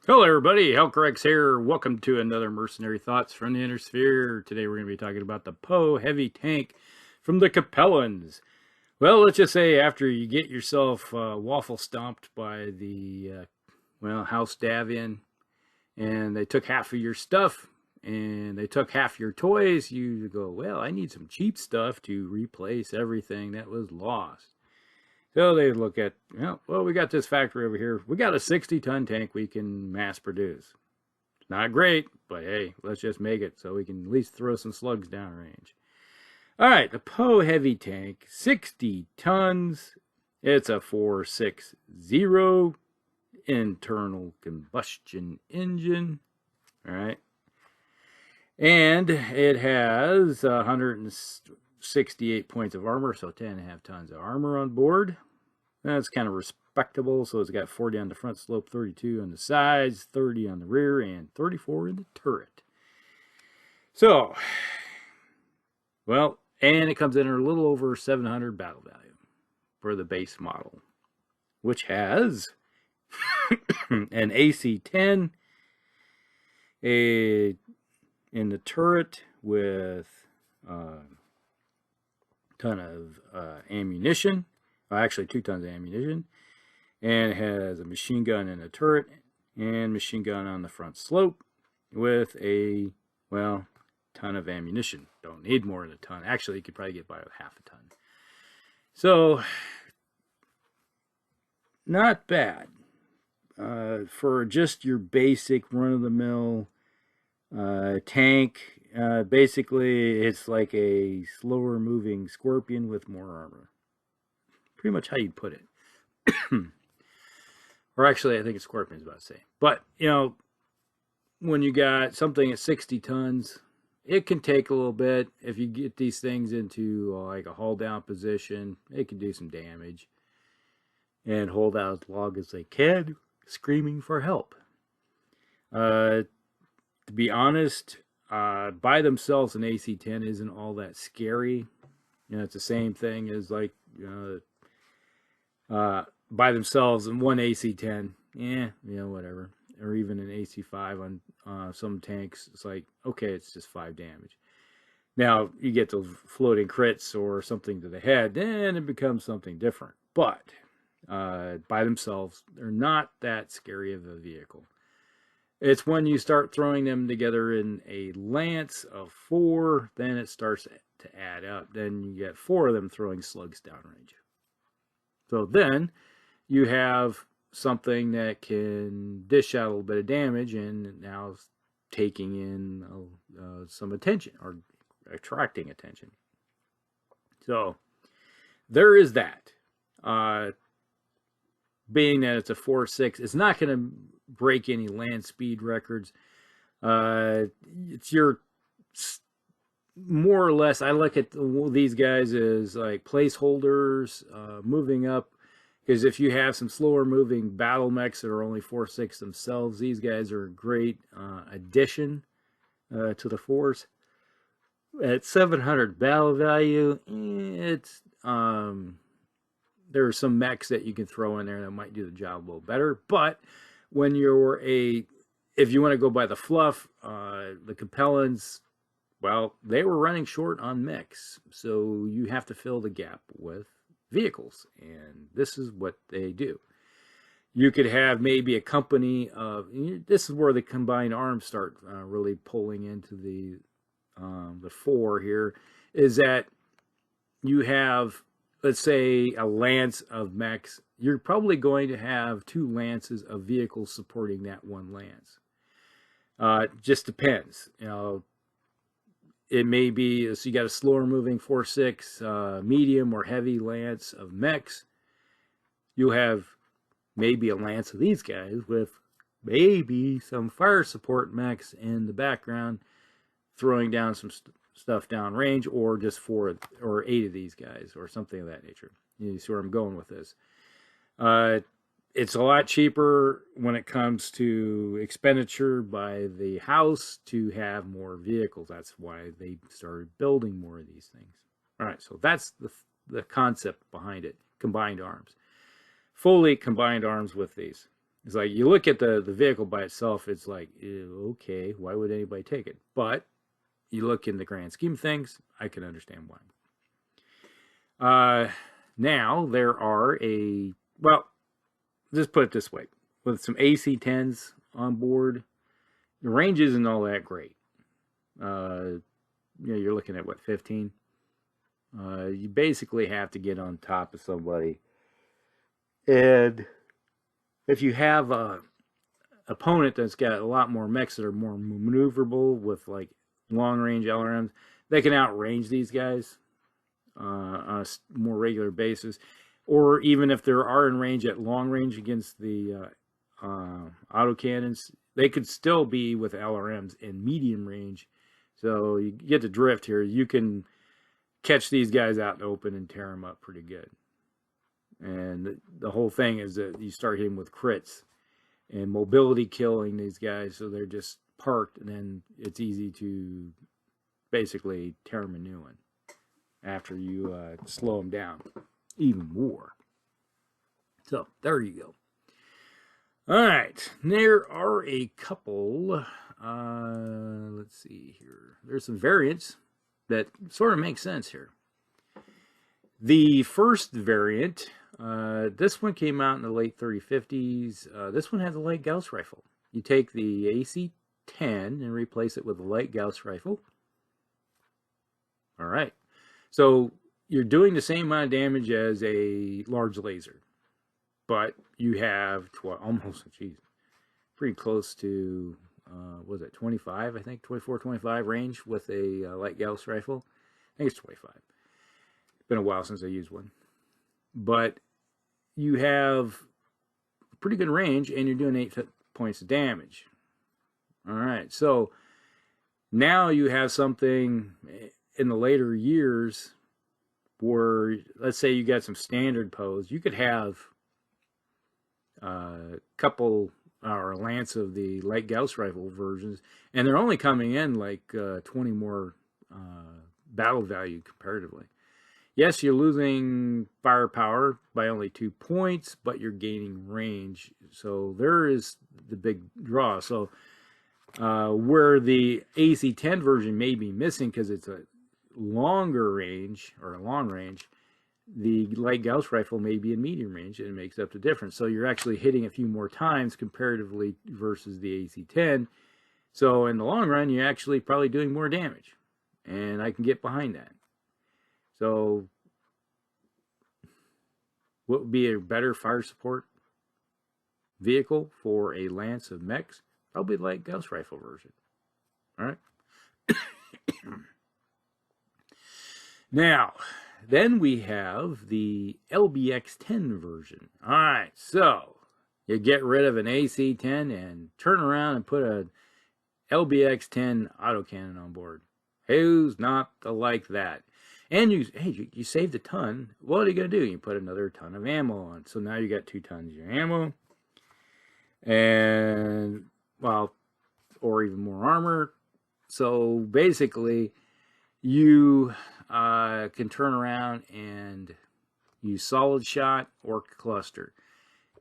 Hello everybody, Helcrex here. Welcome to another Mercenary Thoughts from the Inner Sphere. Today we're going to be talking about the Po Heavy Tank from the Capellans. Well, let's just say after you get yourself waffle stomped by the, House Davian, and they took half of your stuff, and they took half your toys, you go, well, I need some cheap stuff to replace everything that was lost. So they look at, well, we got this factory over here. We got a 60-ton tank we can mass produce. It's not great, but hey, let's just make it so we can at least throw some slugs downrange. All right, the Po Heavy Tank, 60 tons. It's a 460 internal combustion engine. All right. And it has 168 points of armor, so 10.5 tons of armor on board. That's kind of respectable. So it's got 40 on the front slope, 32 on the sides, 30 on the rear, and 34 in the turret. So, well, and it comes in at a little over 700 battle value for the base model, which has an AC-10, in the turret with a ton of ammunition. Well, actually 2 tons of ammunition, and it has a machine gun in the turret and machine gun on the front slope with a, well, ton of ammunition. Don't need more than a ton. Actually, you could probably get by with half a ton. So, not bad for just your basic run-of-the-mill tank. Basically, it's like a slower-moving Scorpion with more armor. Pretty much how you'd put it. Or actually, I think a Scorpion's about to say. But, when you got something at 60 tons, it can take a little bit. If you get these things into like a hull down position, it can do some damage. And hold out as long as they can, screaming for help. To be honest, by themselves, an AC-10 isn't all that scary. It's the same thing as like, by themselves and one AC-10, whatever. Or even an AC-5 on some tanks. It's like, okay, it's just 5 damage. Now, you get those floating crits or something to the head, then it becomes something different. But by themselves, they're not that scary of a vehicle. It's when you start throwing them together in a lance of 4, then it starts to add up. Then you get 4 of them throwing slugs downrange. So then you have something that can dish out a little bit of damage and now taking in some attention or attracting attention. So there is that. Being that it's a 4.6, it's not going to break any land speed records. It's your more or less, I look at these guys as like placeholders, moving up, because if you have some slower moving Battlemechs that are only 4.6 themselves, these guys are a great addition to the force. At 700 battle value, it's there are some mechs that you can throw in there that might do the job a little better. But when you're if you want to go by the fluff, the Capellans, well, they were running short on mechs, so you have to fill the gap with vehicles, and this is what they do. You could have maybe a company of, this is where the combined arms start really pulling into the 4 here, is that you have, let's say, a lance of mechs. You're probably going to have 2 lances of vehicles supporting that one lance. Just depends, It may be, so you got a slower moving 4.6 medium or heavy lance of mechs. You'll have maybe a lance of these guys with maybe some fire support mechs in the background throwing down some stuff downrange, or just 4 or 8 of these guys or something of that nature. You see where I'm going with this. It's a lot cheaper when it comes to expenditure by the house to have more vehicles. That's why they started building more of these things. All right, so that's the concept behind it, combined arms. Fully combined arms with these. It's like you look at the vehicle by itself, it's like, okay, why would anybody take it? But you look in the grand scheme of things, I can understand why. Now there are well, just put it this way, with some AC-10s on board, the range isn't all that great. You're looking at what, 15? You basically have to get on top of somebody, and if you have a opponent that's got a lot more mechs that are more maneuverable with like long range LRMs, they can outrange these guys on a more regular basis. Or even if they are in range at long range against the autocannons, they could still be with LRMs in medium range. So you get the drift here. You can catch these guys out in the open and tear them up pretty good. And the whole thing is that you start hitting with crits and mobility killing these guys, so they're just parked, and then it's easy to basically tear them a new one after you slow them down even more. So there you go. All right, there are a couple. Let's see here. There's some variants that sort of make sense here. The first variant, this one came out in the late 30-50s. This one has a light Gauss rifle. You take the AC-10 and replace it with a light Gauss rifle. All right. So you're doing the same amount of damage as a large laser, but you have pretty close to, was it 25? I think 24, 25 range with a light Gauss rifle. I think it's 25. Been a while since I used one, but you have pretty good range and you're doing 8 points of damage. All right, so now you have something in the later years where, let's say you got some standard pose, you could have a couple or a lance of the light Gauss rifle versions, and they're only coming in like 20 more battle value comparatively. Yes, you're losing firepower by only 2 points, but you're gaining range. So there is the big draw. So where the AC-10 version may be missing because it's a longer range or a long range, the light Gauss rifle may be in medium range, and it makes up the difference. So you're actually hitting a few more times comparatively versus the AC-10. So in the long run, you're actually probably doing more damage, and I can get behind that. So what would be a better fire support vehicle for a lance of mechs? Probably the light Gauss rifle version. All right. Now, then we have the LBX-10 version. All right, so you get rid of an AC-10 and turn around and put a LBX-10 autocannon on board. Who's not like that? And you saved a ton. What are you going to do? You put another ton of ammo on. So now you got 2 tons of your ammo. And, well, or even more armor. So basically, you can turn around and use solid shot or cluster.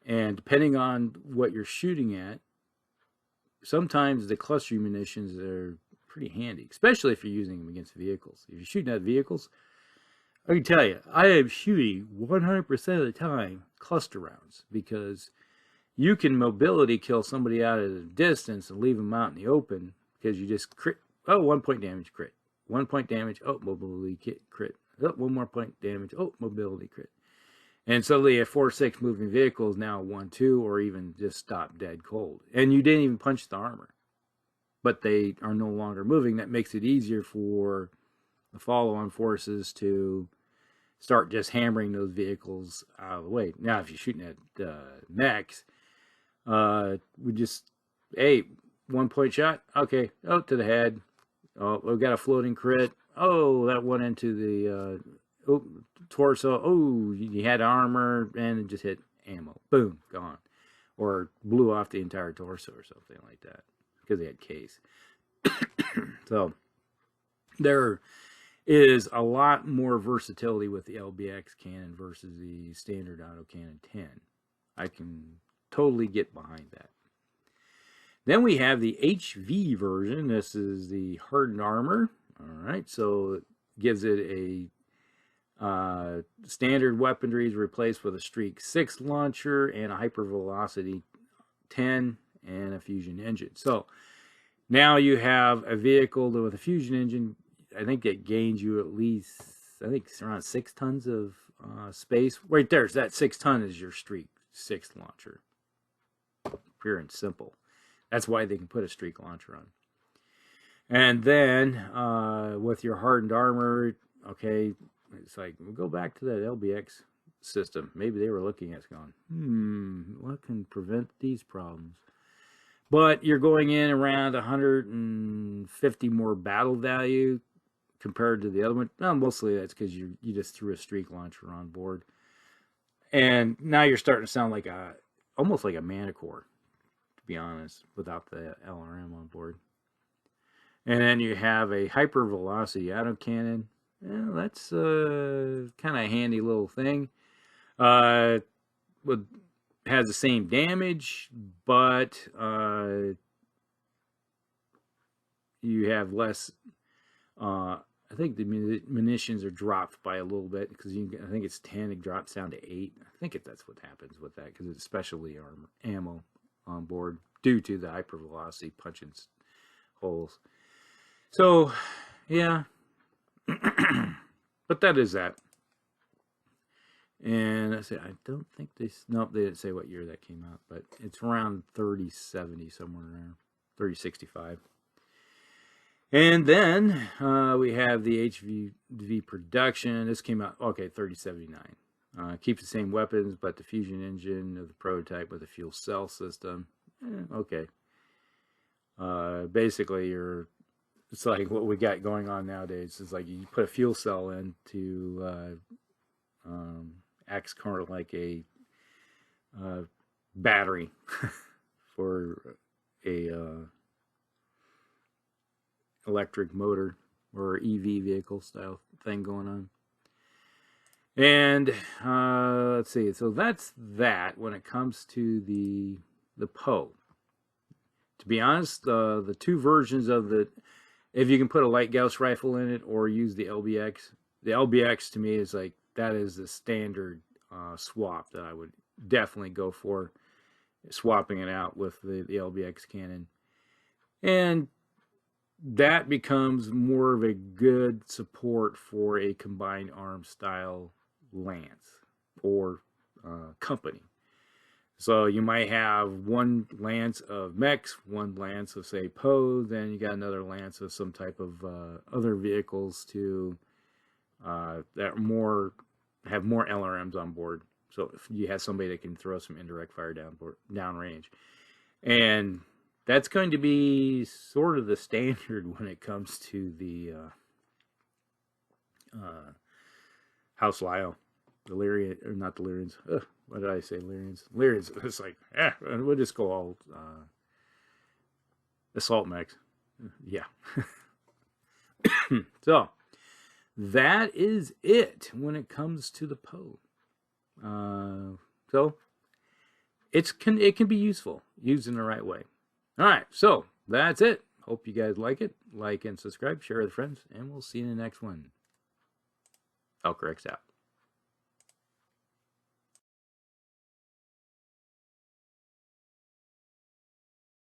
And depending on what you're shooting at, sometimes the cluster munitions are pretty handy, especially if you're using them against vehicles. If you're shooting at vehicles, I can tell you, I am shooting 100% of the time cluster rounds, because you can mobility kill somebody out at a distance and leave them out in the open because you just crit. Oh, 1 point damage crit. 1 point damage. Oh, mobility crit. Oh, 1 more point damage. Oh, mobility crit. And suddenly a 4-6 moving vehicle is now 1-2, or even just stop dead cold. And you didn't even punch the armor, but they are no longer moving. That makes it easier for the follow-on forces to start just hammering those vehicles out of the way. Now, if you're shooting at mechs, we just, hey, 1 point shot. Okay, oh, to the head. Oh, we've got a floating crit. Oh, that went into the torso. Oh, you had armor, and it just hit ammo. Boom, gone. Or blew off the entire torso or something like that, because they had case. So there is a lot more versatility with the LBX cannon versus the standard autocannon 10. I can totally get behind that. Then we have the HV version. This is the hardened armor. All right, so it gives it a standard weaponry is replaced with a Streak 6 launcher and a hypervelocity 10 and a fusion engine. So now you have a vehicle with a fusion engine. I think it gains you at least, I think it's around 6 tons of space. Right there, that 6 ton is your Streak 6 launcher. Pure and simple. That's why they can put a Streak launcher on. And then with your hardened armor, okay, it's like, we'll go back to that LBX system. Maybe they were looking at it going, what can prevent these problems? But you're going in around 150 more battle value compared to the other one. Well, mostly that's because you just threw a Streak launcher on board. And now you're starting to sound like almost like a Manicore, to be honest, without the LRM on board. And then you have a hypervelocity autocannon. Well, that's kind of a handy little thing. Has the same damage, but you have less. I think the munitions are dropped by a little bit because I think it's 10. It drops down to 8. I think that's what happens with that because it's specialty ammo on board due to the hypervelocity punching holes. So, yeah. But that is that. And I say, I don't think they didn't say what year that came out, but it's around 3070, somewhere around 3065. And then we have the HV production. This came out, okay, 3079. Keeps the same weapons, but the fusion engine of the prototype with a fuel cell system. Okay. Basically, it's like what we got going on nowadays. It's like you put a fuel cell into acts kind of like a battery for a electric motor or EV vehicle style thing going on. And let's see. So that's that when it comes to the Po. To be honest, the two versions of if you can put a light Gauss rifle in it or use the LBX. The LBX to me is like, that is the standard swap that I would definitely go for, swapping it out with the LBX cannon. And that becomes more of a good support for a combined arms style lance or company. So you might have one lance of mechs, one lance of, say, Po, then you got another lance of some type of other vehicles to that have more LRMs on board. So if you have somebody that can throw some indirect fire down range. And that's going to be sort of the standard when it comes to the House Lyle. Delirium, or not Delirians. What did I say? Lyrians. Lyrians. It's like, we'll just go all assault mechs. Yeah. So that is it when it comes to the Po. So it can be useful used in the right way. All right, so that's it. Hope you guys like it. Like and subscribe, share with friends, and we'll see you in the next one. Elcorx out.